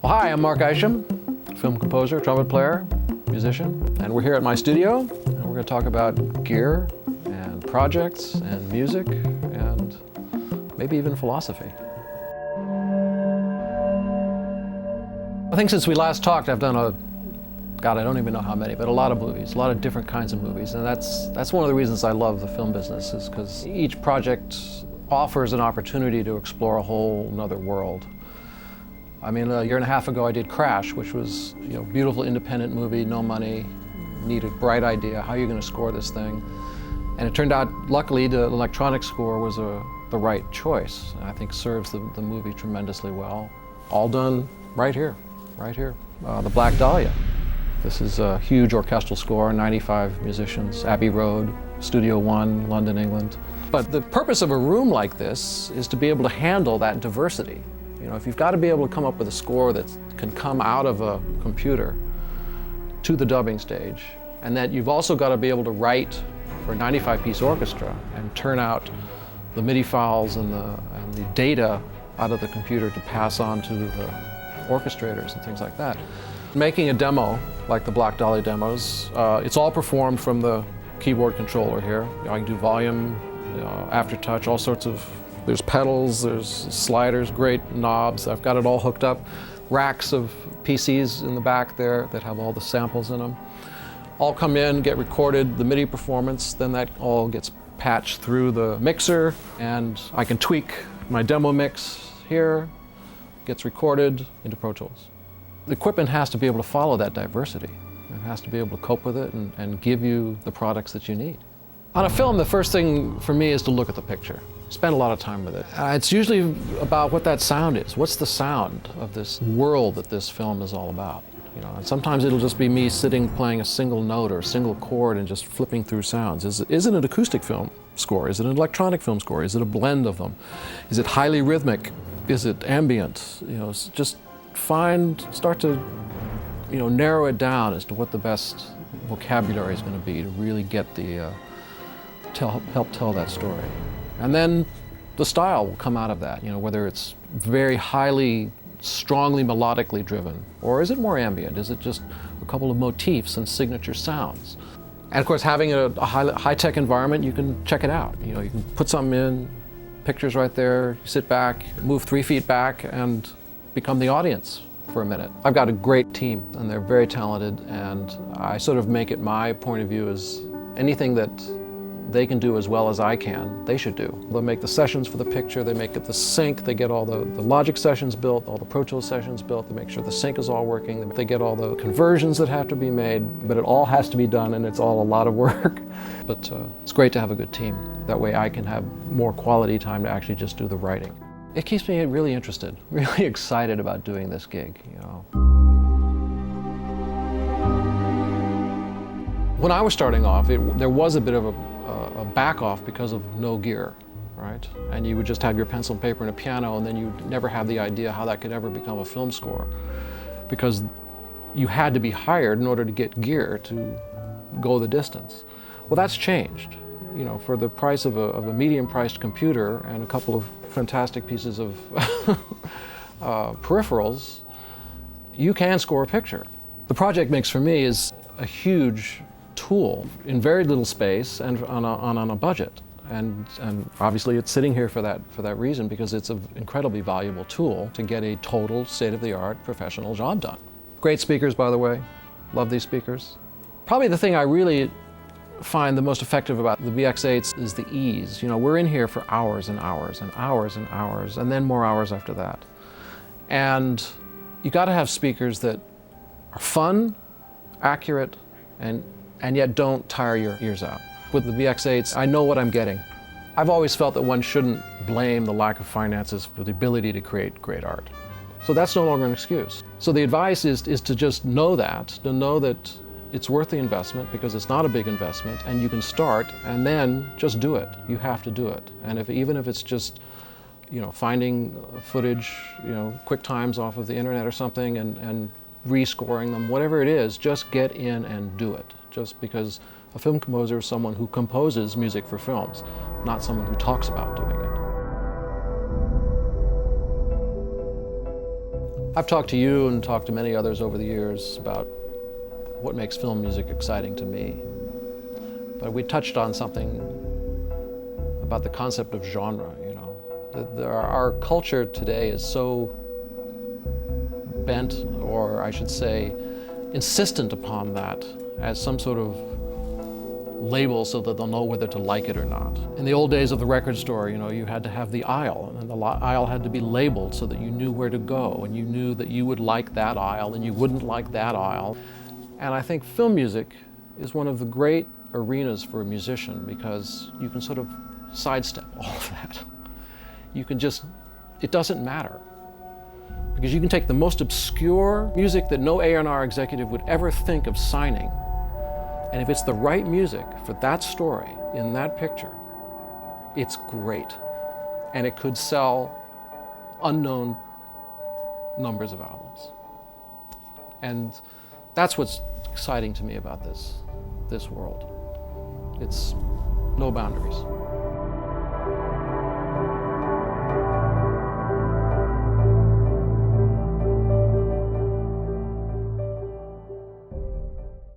Well, hi, I'm Mark Isham, film composer, trumpet player, musician, and we're here at my studio, and we're going to talk about gear and projects and music and maybe even philosophy. I think since we last talked, I've done God, I don't even know how many, but a lot of movies, a lot of different kinds of movies, and that's one of the reasons I love the film business, is because each project offers an opportunity to explore a whole another world. I mean, a year and a half ago I did Crash, which was, beautiful independent movie, no money, needed bright idea, how are you going to score this thing? And it turned out, luckily, the electronic score was the right choice. And I think serves the movie tremendously well. All done right here. The Black Dahlia. This is a huge orchestral score, 95 musicians, Abbey Road, Studio One, London, England. But the purpose of a room like this is to be able to handle that diversity. If you've got to be able to come up with a score that can come out of a computer to the dubbing stage, and that you've also got to be able to write for a 95-piece orchestra and turn out the MIDI files and the data out of the computer to pass on to the orchestrators and things like that. Making a demo, like the Black Dahlia demos, it's all performed from the keyboard controller here. I can do volume, aftertouch, all sorts of. There's pedals, there's sliders, great knobs. I've got it all hooked up. Racks of PCs in the back there that have all the samples in them. All come in, get recorded, the MIDI performance, then that all gets patched through the mixer, and I can tweak my demo mix here, gets recorded into Pro Tools. The equipment has to be able to follow that diversity. It has to be able to cope with it and give you the products that you need. On a film, the first thing for me is to look at the picture. Spend a lot of time with it. It's usually about what that sound is. What's the sound of this world that this film is all about? And sometimes it'll just be me sitting playing a single note or a single chord and just flipping through sounds. Is it an acoustic film score? Is it an electronic film score? Is it a blend of them? Is it highly rhythmic? Is it ambient? Just start to narrow it down as to what the best vocabulary is going to be to really get help tell that story. And then the style will come out of that, whether it's very highly, strongly melodically driven, or is it more ambient? Is it just a couple of motifs and signature sounds? And of course, having a high-tech environment, you can check it out. You can put something in, pictures right there, you sit back, move 3 feet back, and become the audience for a minute. I've got a great team, and they're very talented, and I sort of make it my point of view as anything that they can do as well as I can, they should do. They'll make the sessions for the picture, they make it the sync, they get all the Logic sessions built, all the Pro Tools sessions built, they make sure the sync is all working, they get all the conversions that have to be made, but it all has to be done and it's all a lot of work. But it's great to have a good team. That way I can have more quality time to actually just do the writing. It keeps me really interested, really excited about doing this gig, When I was starting off, there was a bit of a back off because of no gear, right? And you would just have your pencil and paper and a piano, and then you'd never have the idea how that could ever become a film score, because you had to be hired in order to get gear to go the distance. Well, that's changed. For the price of a medium-priced computer and a couple of fantastic pieces of peripherals, you can score a picture. The project mix for me is a huge tool in very little space and on a budget. And obviously it's sitting here for that reason, because it's an incredibly valuable tool to get a total state-of-the-art professional job done. Great speakers, by the way. Love these speakers. Probably the thing I really find the most effective about the VX8s is the ease. We're in here for hours and hours and hours and hours, and then more hours after that. And you got to have speakers that are fun, accurate, and yet don't tire your ears out. With the VX8s, I know what I'm getting. I've always felt that one shouldn't blame the lack of finances for the ability to create great art. So that's no longer an excuse. So the advice is to just know that, it's worth the investment, because it's not a big investment, and you can start and then just do it. You have to do it. And even if it's just finding footage, quick times off of the internet or something and rescoring them, whatever it is, just get in and do it. Just because a film composer is someone who composes music for films, not someone who talks about doing it. I've talked to you and talked to many others over the years about what makes film music exciting to me. But we touched on something about the concept of genre, you know. Our culture today is so bent, or I should say, insistent upon that as some sort of label so that they'll know whether to like it or not. In the old days of the record store, you know, you had to have the aisle, and the aisle had to be labeled so that you knew where to go, and you knew that you would like that aisle and you wouldn't like that aisle. And I think film music is one of the great arenas for a musician because you can sort of sidestep all of that. You can just, it doesn't matter. Because you can take the most obscure music that no A&R executive would ever think of signing, and if it's the right music for that story in that picture, it's great. And it could sell unknown numbers of albums. And that's what's exciting to me about this world. It's no boundaries.